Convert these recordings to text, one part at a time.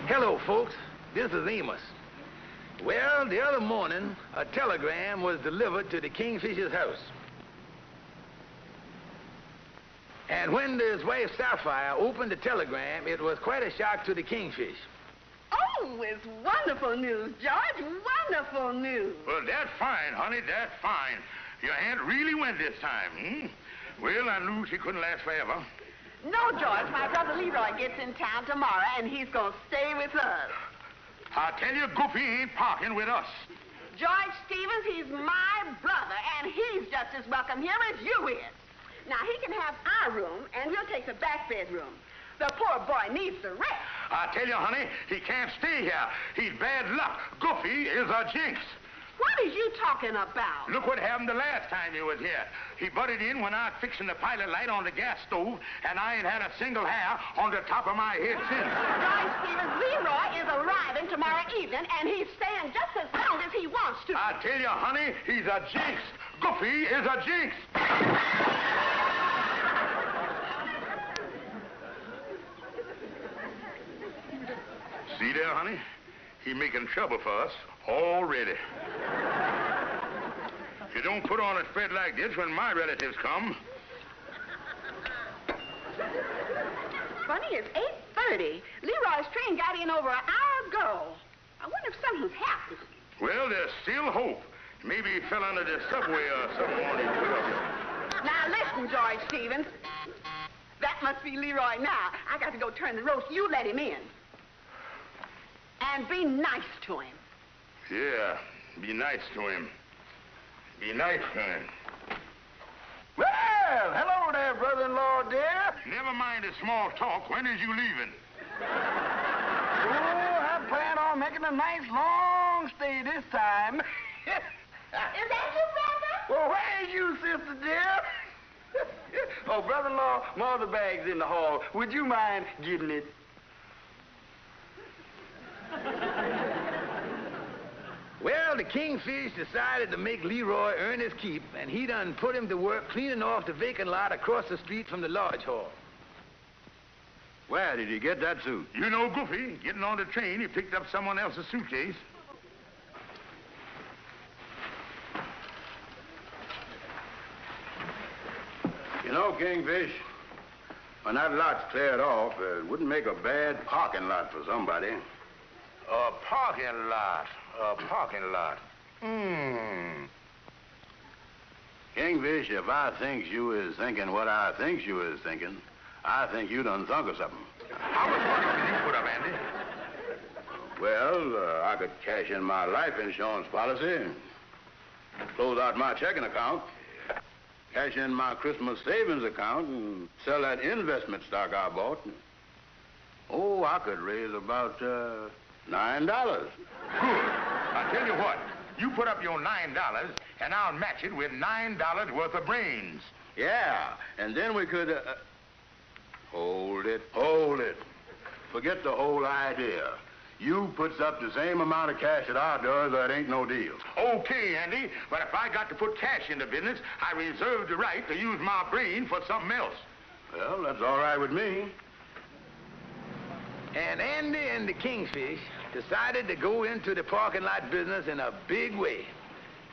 Hello, folks. This is Amos. Well, the other morning, a telegram was delivered to the Kingfisher's house. And when his wife Sapphire opened the telegram, it was quite a shock to the Kingfish. Oh, it's wonderful news, George. Wonderful news. Well, that's fine, honey. That's fine. Your aunt really went this time, hmm? Well, I knew she couldn't last forever. No, George. My brother Leroy gets in town tomorrow, and he's going to stay with us. I tell you, Goofy ain't parking with us. George Stevens, he's my brother, and he's just as welcome here as you is. Now, he can have our room, and we'll take the back bedroom. The poor boy needs the rest. I tell you, honey, he can't stay here. He's bad luck. Goofy is a jinx. What are you talking about? Look what happened the last time he was here. He butted in when I was fixing the pilot light on the gas stove, and I ain't had a single hair on the top of my head since. George Stevens, Leroy is arriving tomorrow evening, and he's staying just as long as he wants to. I tell you, honey, he's a jinx. Goofy is a jinx. See there, honey? He making trouble for us already. You don't put on a spread like this when my relatives come. Funny, it's 8:30. Leroy's train got in over an hour ago. I wonder if something's happened. Well, there's still hope. Maybe he fell under the subway or something on his way. Now, listen, George Stevens. That must be Leroy now. I got to go turn the roast. You let him in. And be nice to him. Yeah, be nice to him. Be nice to him. Well, hello there, brother-in-law, dear. Never mind the small talk. When is you leaving? Oh, I plan on making a nice long stay this time. Is that you, brother? Well, where's you, sister dear? Oh, brother-in-law, mother bag's in the hall. Would you mind getting it? Well, the Kingfish decided to make Leroy earn his keep, and he done put him to work cleaning off the vacant lot across the street from the lodge hall. Where did he get that suit? You know Goofy. Getting on the train, he picked up someone else's suitcase. You know, Kingfish, when that lot's cleared off, it wouldn't make a bad parking lot for somebody. A parking lot. A parking lot. Kingfish, if I thinks you is thinking what I thinks you is thinking, I think you done thunk of something. How much money did you put up, Andy? Well, I could cash in my life insurance policy, close out my checking account, cash in my Christmas savings account, and sell that investment stock I bought. Oh, I could raise about $9. Good. I tell you what, you put up your $9, and I'll match it with $9 worth of brains. Yeah, and then we could... Hold it. Forget the whole idea. You puts up the same amount of cash that I does, that ain't no deal. Okay, Andy, but if I got to put cash in the business, I reserve the right to use my brain for something else. Well, that's all right with me. And Andy and the Kingfish decided to go into the parking lot business in a big way.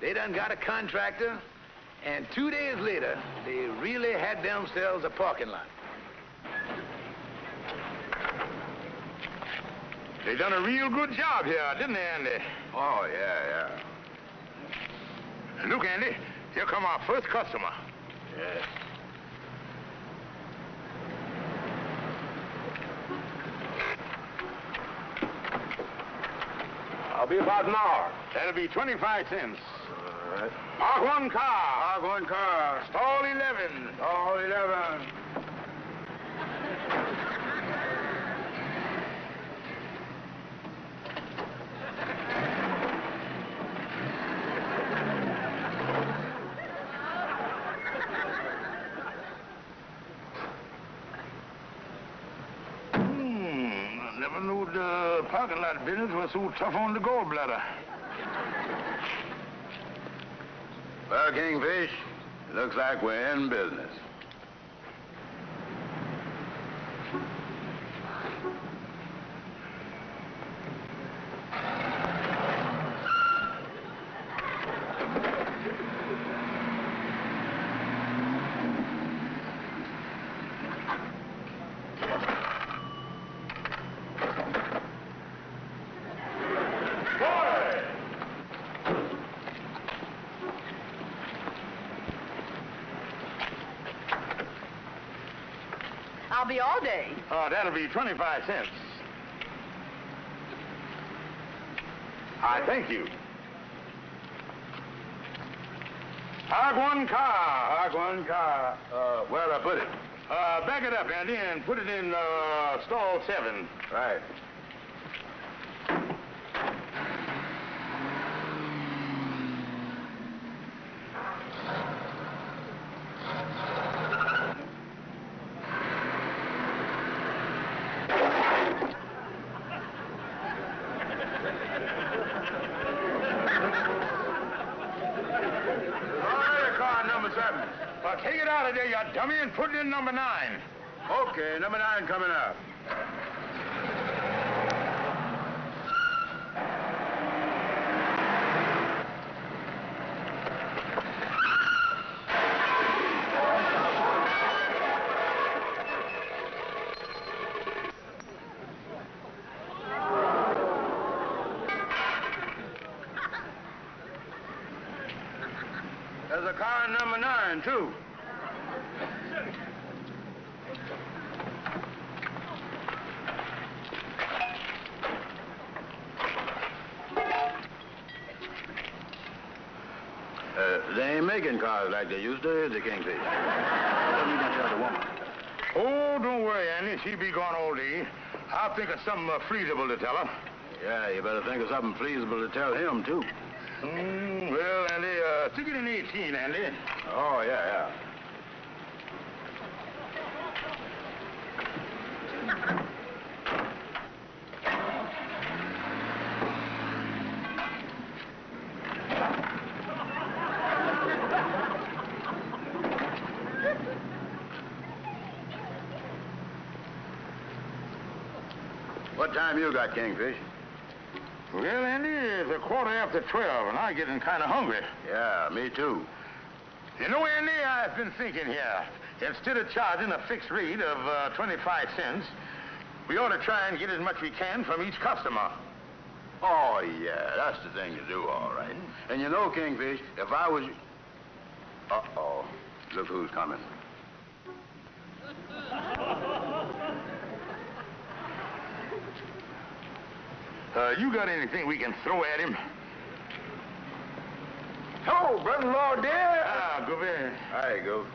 They done got a contractor, and 2 days later, they really had themselves a parking lot. They done a real good job here, didn't they, Andy? Oh, yeah. Look, Andy, here come our first customer. Yes. I'll be about an hour. That'll be 25 cents. All right. Park one car. Park one car. Stall 11. Stall 11. Never knew the parking lot business was so tough on the gallbladder. Well, Kingfish, looks like we're in business. I'll be all day. Oh, that'll be 25 cents. I thank you. Hog one car. Where'd I put it? Back it up, Andy, and put it in stall 7. Right. Take it out of there, you dummy, and put it in number 9. Okay, number 9 coming up. There's a car in number 9, too. They ain't making cars like they used to, is it, Kingfish? What you gonna tell the woman? Oh, don't worry, Andy. She be gone all day. I'll think of something feasible to tell her. Yeah, you better think of something feasible to tell him, too. Well, Andy, stick it in 18, Andy. Oh, yeah. What time you got, Kingfish? Well, Andy, it's 12:15, and I'm getting kind of hungry. Yeah, me too. You know, Andy, I've been thinking here. Instead of charging a fixed rate of 25 cents, we ought to try and get as much we can from each customer. Oh, yeah, that's the thing to do, all right. And you know, Kingfish, if I was... Uh-oh. Look who's coming. You got anything we can throw at him? Hello, brother-in-law, dear. Go ahead. There you go.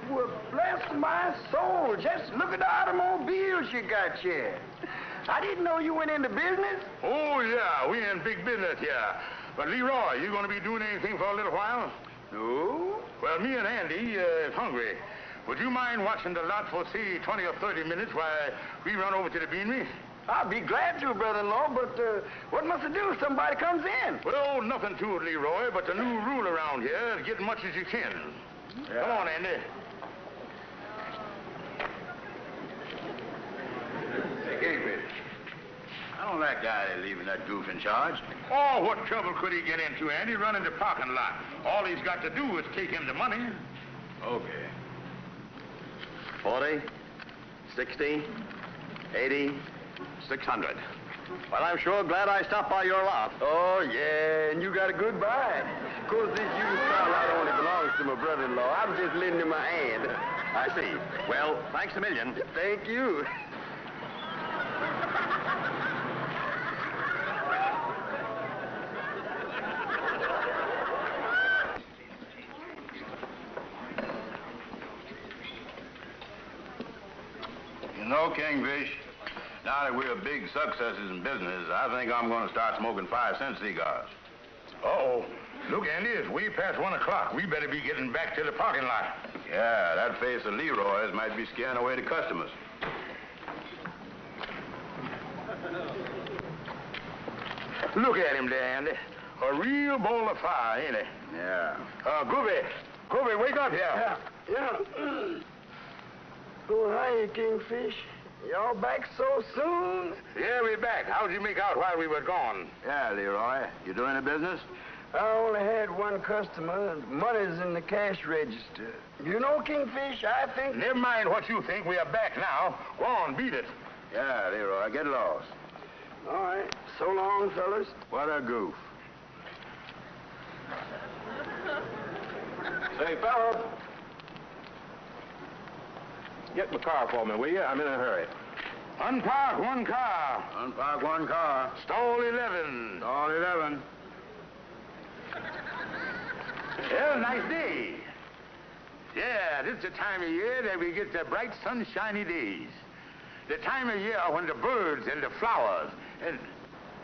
Well, bless my soul. Just look at the automobiles you got here. I didn't know you went into business. Oh, yeah, we in big business here. But, Leroy, you going to be doing anything for a little while? No. Well, me and Andy is hungry. Would you mind watching the lot for, say, 20 or 30 minutes while we run over to the beanery? I'll be glad to, brother-in-law, but what must I do if somebody comes in? Well, nothing to it, Leroy, but the new rule around here is get as much as you can. Yeah. Come on, Andy. Hey, Kingfish. I don't like guy leaving that goof in charge. Oh, what trouble could he get into, Andy? Running the parking lot. All he's got to do is take him the money. Okay. 40, 60, 80, 600. Well, I'm sure glad I stopped by your lot. Oh, yeah, and you got a good buy. Of course, this used car lot only belongs to my brother-in-law. I'm just lending him my hand. I see. Well, thanks a million. Thank you. You know, Kingfish, now that we're big successes in business, I think I'm going to start smoking 5-cent cigars. Uh-oh. Look, Andy, it's way past 1 o'clock. We better be getting back to the parking lot. Yeah, that face of Leroy's might be scaring away the customers. Look at him there, Andy. A real bowl of fire, ain't he? Yeah. Groovy, wake up here. Yeah. Oh, hiya, Kingfish. Y'all back so soon? Yeah, we're back. How'd you make out while we were gone? Yeah, Leroy. You doing the business? I only had one customer, and money's in the cash register. You know, Kingfish, I think... Never mind what you think. We are back now. Go on, beat it. Yeah, Leroy, get lost. All right. So long, fellas. What a goof. Say, fella. Get my car for me, will you? I'm in a hurry. Unpark one car. Unpark one car. Stall 11. Stall 11. Yeah, nice day. Yeah, this is the time of year that we get the bright, sunshiny days. The time of year when the birds and the flowers and...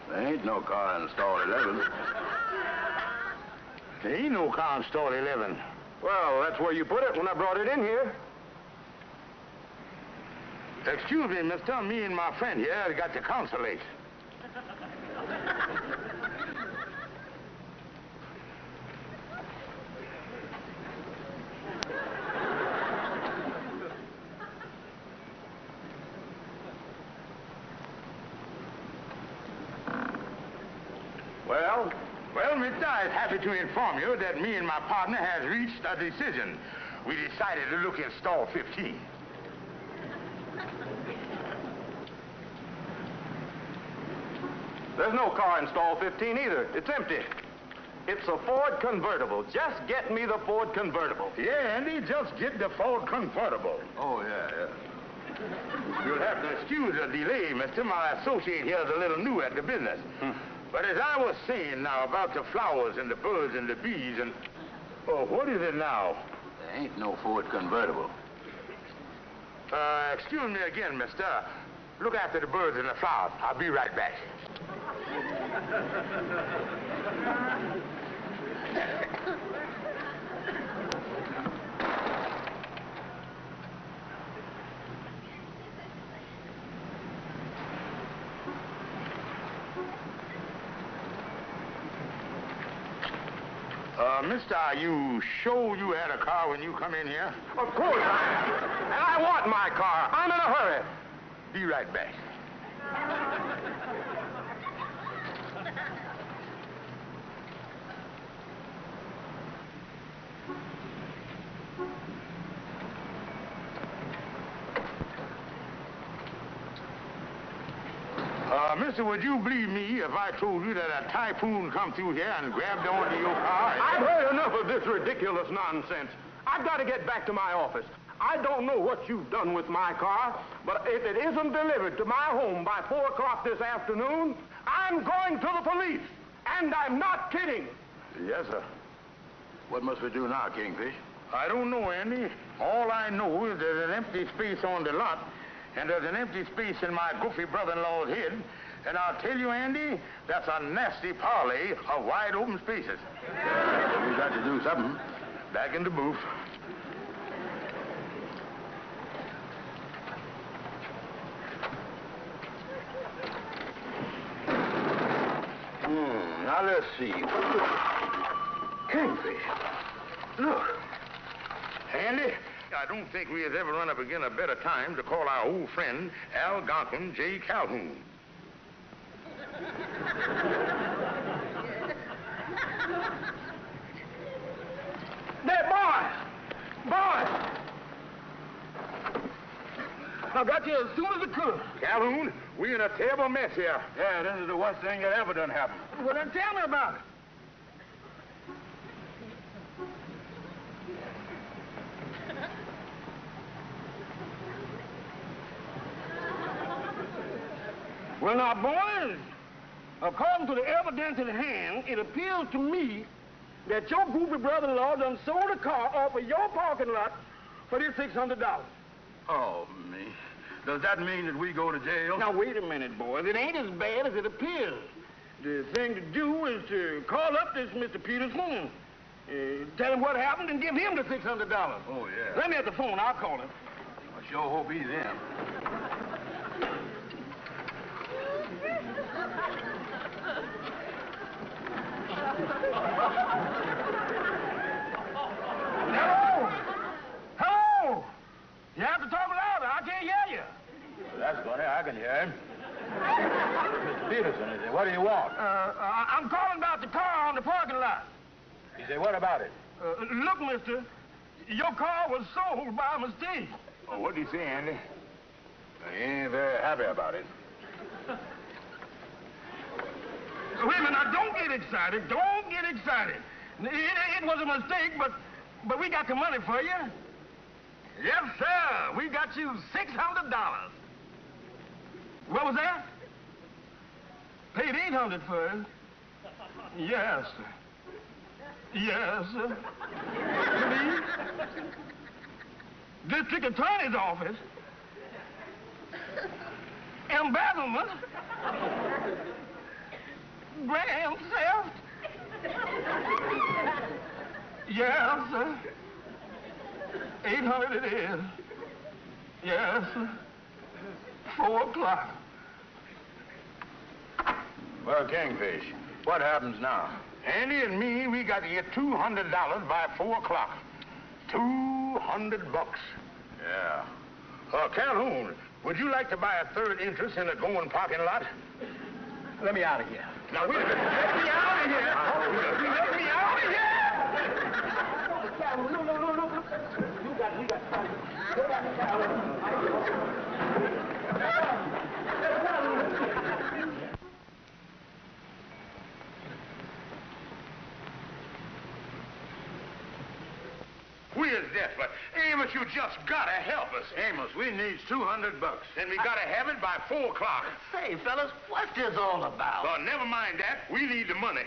There ain't no car in stall 11. There ain't no car in stall 11. Well, that's where you put it when I brought it in here. Excuse me, mister. Me and my friend here got to consulate. Well, mister, I'm happy to inform you that me and my partner has reached a decision. We decided to look in stall 15. There's no car in stall 15 either. It's empty. It's a Ford convertible. Just get me the Ford convertible. Yeah, Andy, just get the Ford convertible. Oh, yeah. You'll have to excuse the delay, mister. My associate here is a little new at the business. But as I was saying now about the flowers and the birds and the bees and... Oh, what is it now? There ain't no Ford convertible. Excuse me again, mister. Look after the birds and the flowers. I'll be right back. Mister, are you sure you had a car when you come in here? Of course I am. And I want my car. I'm in a hurry. Be right back. Mister, would you believe me if I told you that a typhoon come through here and grabbed onto your car? I've heard enough of this ridiculous nonsense. I've got to get back to my office. I don't know what you've done with my car, but if it isn't delivered to my home by 4 o'clock this afternoon, I'm going to the police. And I'm not kidding. Yes, sir. What must we do now, Kingfish? I don't know, Andy. All I know is there's an empty space on the lot, and there's an empty space in my goofy brother-in-law's head. And I'll tell you, Andy, that's a nasty parley of wide open spaces. Well, we got to do something. Back in the booth. Now let's see. Kingfish. Look. Andy, I don't think we has ever run up against a better time to call our old friend Algonquin J. Calhoun. There, boy! I got you as soon as I could. Calhoun, we're in a terrible mess here. Yeah, this is the worst thing that ever done happened. Well, then tell me about it. Well, now, boys, according to the evidence in hand, it appears to me that your goofy brother-in-law done sold a car off of your parking lot for this $600. Oh, me. Does that mean that we go to jail? Now, wait a minute, boys. It ain't as bad as it appears. The thing to do is to call up this Mr. Peterson, tell him what happened, and give him the $600. Oh, yeah. Let me at the phone. I'll call him. I sure hope he's in. Hello! You have to talk louder. I can't hear you. That's funny. I can hear him. Mr. Peterson, is it? What do you want? I'm calling about the car on the parking lot. He said, what about it? Look, mister, your car was sold by mistake. Oh, what did he say, Andy? He ain't very happy about it. Wait a minute, now, don't get excited. Don't get excited. It was a mistake, but we got the money for you. Yes, sir. We got you $600. What was that? Paid $800 for it. Yes, sir. Yes, sir. Please? District Attorney's Office. Embezzlement. Grand theft. Yes, sir. 800 it is. Yes, sir. 4 o'clock. Well, Kingfish, what happens now? Andy and me, we got to get $200 by 4 o'clock. $200. Yeah. Calhoun, would you like to buy a third interest in the going parking lot? Let me out of here. Now, wait a minute. Let me out of here. Let me out of here. No. You got it. Go back to We're desperate. Amos, you just gotta help us. Amos, we need $200. And we gotta have it by 4 o'clock. Say, fellas, what's this all about? Well, never mind that. We need the money.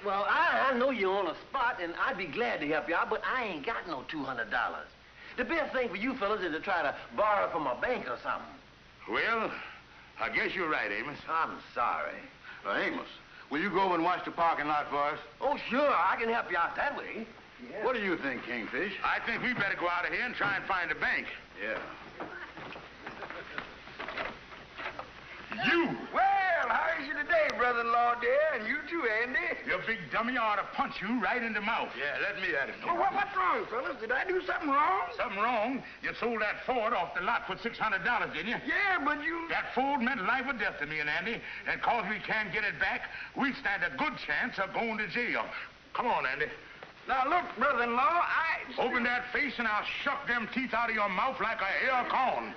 Well, I know you're on a spot, and I'd be glad to help you out, but I ain't got no $200. The best thing for you fellas is to try to borrow from a bank or something. Well, I guess you're right, Amos. I'm sorry. Amos, will you go and watch the parking lot for us? Oh, sure, I can help you out that way. Yeah. What do you think, Kingfish? I think we better go out of here and try and find a bank. Yeah. You! Well, how is you today, brother-in-law, dear? And you too, Andy. You big dummy, I ought to punch you right in the mouth. Yeah, let me at it. Well, what's wrong, fellas? Did I do something wrong? Something wrong? You sold that Ford off the lot for $600, didn't you? Yeah, but you... That Ford meant life or death to me and Andy, and cause we can't get it back, we stand a good chance of going to jail. Come on, Andy. Now, look, brother-in-law, Open that face and I'll shuck them teeth out of your mouth like a hair corn.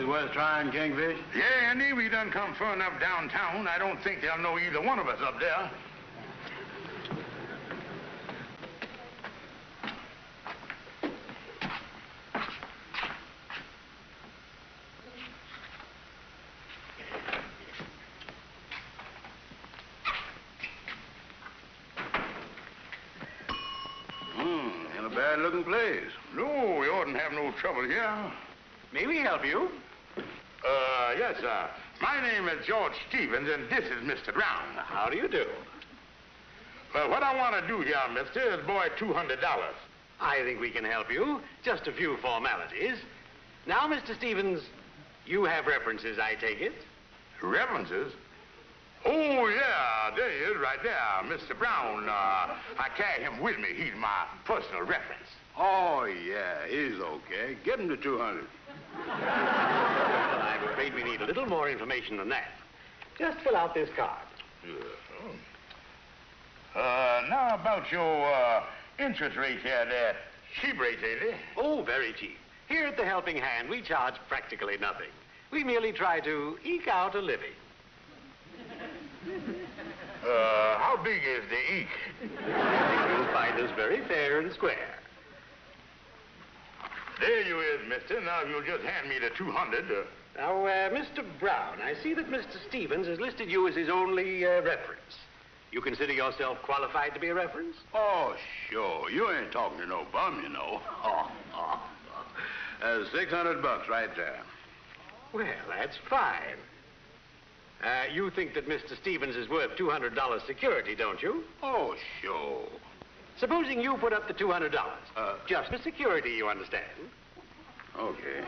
Worth trying, Kingfish? Yeah, Andy, we done come far enough downtown. I don't think they'll know either one of us up there. In a bad-looking place. No, we oughtn't have no trouble here. May we help you? Yes, sir. My name is George Stevens, and this is Mr. Brown. How do you do? Well, what I want to do here, mister, is borrow $200. I think we can help you. Just a few formalities. Now, Mr. Stevens, you have references, I take it? References? Oh, yeah, there he is right there, Mr. Brown. I carry him with me. He's my personal reference. Oh, yeah, he's okay. Give him the $200. Well, I'm afraid we need a little more information than that. Just fill out this card. Now about your interest rate here, that cheap rate, ain't it? Oh, very cheap. Here at the Helping Hand, we charge practically nothing. We merely try to eke out a living. How big is the eke? You'll find us very fair and square. There you is, mister. Now, if you'll just hand me the $200. Now, Mr. Brown, I see that Mr. Stevens has listed you as his only reference. You consider yourself qualified to be a reference? Oh, sure. You ain't talking to no bum, you know. That's $600 right there. Well, that's fine. You think that Mr. Stevens is worth $200 security, don't you? Oh, sure. Supposing you put up the $200. Just for security, you understand. Okay.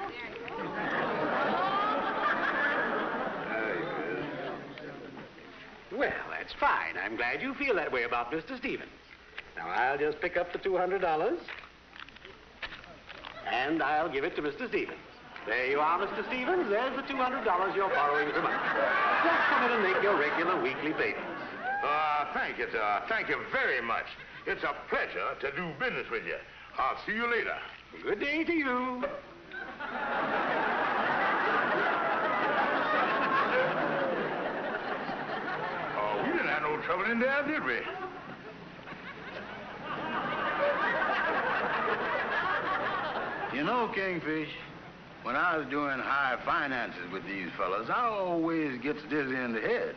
Well, that's fine. I'm glad you feel that way about Mr. Stevens. Now, I'll just pick up the $200, and I'll give it to Mr. Stevens. There you are, Mr. Stevens. There's the $200 you're borrowing from us. Just come in and make your regular weekly payments. Thank you, sir. Thank you very much. It's a pleasure to do business with you. I'll see you later. Good day to you. We didn't have no trouble in there, did we? You know, Kingfish, when I was doing high finances with these fellas, I always gets dizzy in the head.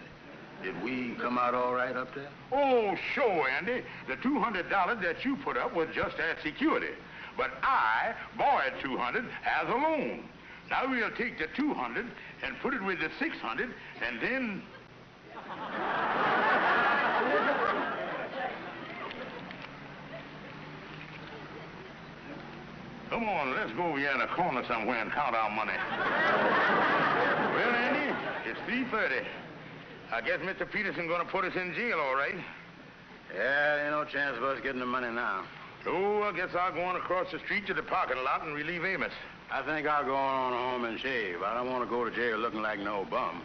Did we come out all right up there? Oh, sure, Andy. The $200 that you put up was just as security. But I borrowed $200 as a loan. Now we'll take the $200 and put it with the $600, and then... Come on, let's go over here in a corner somewhere and count our money. Well, Andy, it's 3:30. I guess Mr. Peterson's gonna put us in jail, all right. Yeah, ain't no chance of us getting the money now. Oh, I guess I'll go on across the street to the parking lot and relieve Amos. I think I'll go on home and shave. I don't want to go to jail looking like no bum.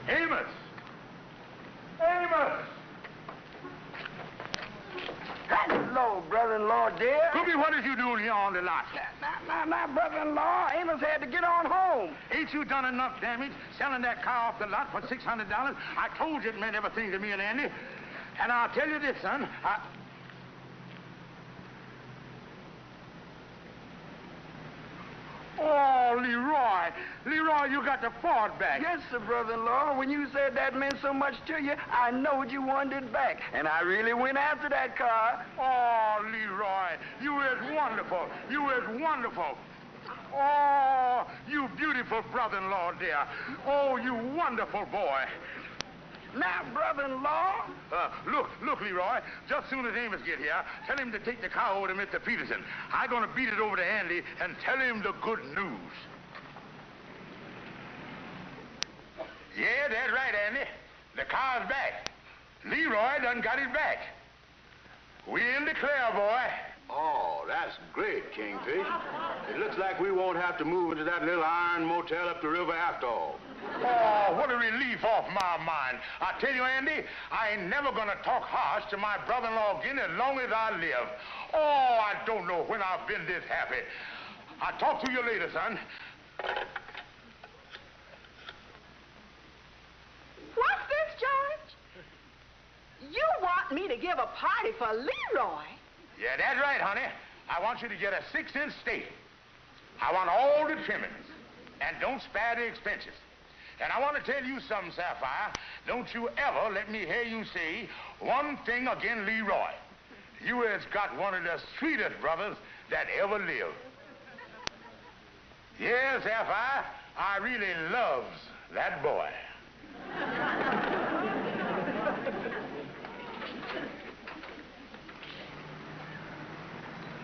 Amos! Amos! Hello, brother-in-law, dear. Ruby, what is you doing here on the lot? Now, brother-in-law, Amos had to get on home. Ain't you done enough damage selling that car off the lot for $600? I told you it meant everything to me and Andy. And I'll tell you this, son. Oh, Leroy. Leroy, you got the Ford back. Yes, sir, brother-in-law. When you said that meant so much to you, I knowed you wanted it back. And I really went after that car. Oh, Leroy, you is wonderful. You is wonderful. Oh, you beautiful brother-in-law, dear. Oh, you wonderful boy. Now, brother-in-law. Look, Leroy, just soon as Amos get here, tell him to take the car over to Mr. Peterson. I'm gonna beat it over to Andy and tell him the good news. Yeah, that's right, Andy. The car's back. Leroy done got it back. We in the clear, boy. Oh, that's great, Kingfish. It looks like we won't have to move into that little iron motel up the river after all. Oh, what a relief off my mind. I tell you, Andy, I ain't never gonna talk harsh to my brother-in-law again as long as I live. Oh, I don't know when I've been this happy. I'll talk to you later, son. What's this, George? You want me to give a party for Leroy? Yeah, that's right, honey. I want you to get a 6-inch steak. I want all the trimmings. And don't spare the expenses. And I want to tell you something, Sapphire. Don't you ever let me hear you say one thing against Leroy. You has got one of the sweetest brothers that ever lived. Yes, Sapphire, I really loves that boy.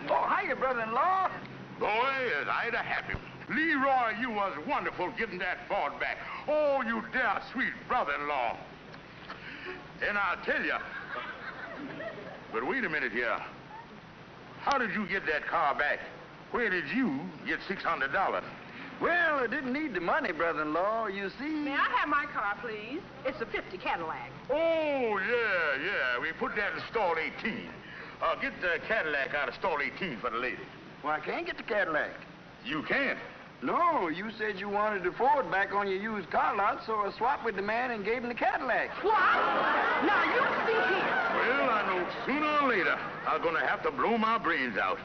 Oh, hiya, brother-in-law. Boy, is I to happy. Leroy, you was wonderful getting that Ford back. Oh, you dear sweet brother-in-law. And I'll tell you. But wait a minute here. How did you get that car back? Where did you get $600? Well, I didn't need the money, brother-in-law. You see... May I have my car, please? It's a '50 Cadillac. Oh, yeah. We put that in stall 18. Get the Cadillac out of stall 18 for the lady. Well, I can't get the Cadillac. You can't. No, you said you wanted the Ford back on your used car lot, so I swapped with the man and gave him the Cadillac. What? Now, you see here. Well, I know sooner or later I'm going to have to blow my brains out.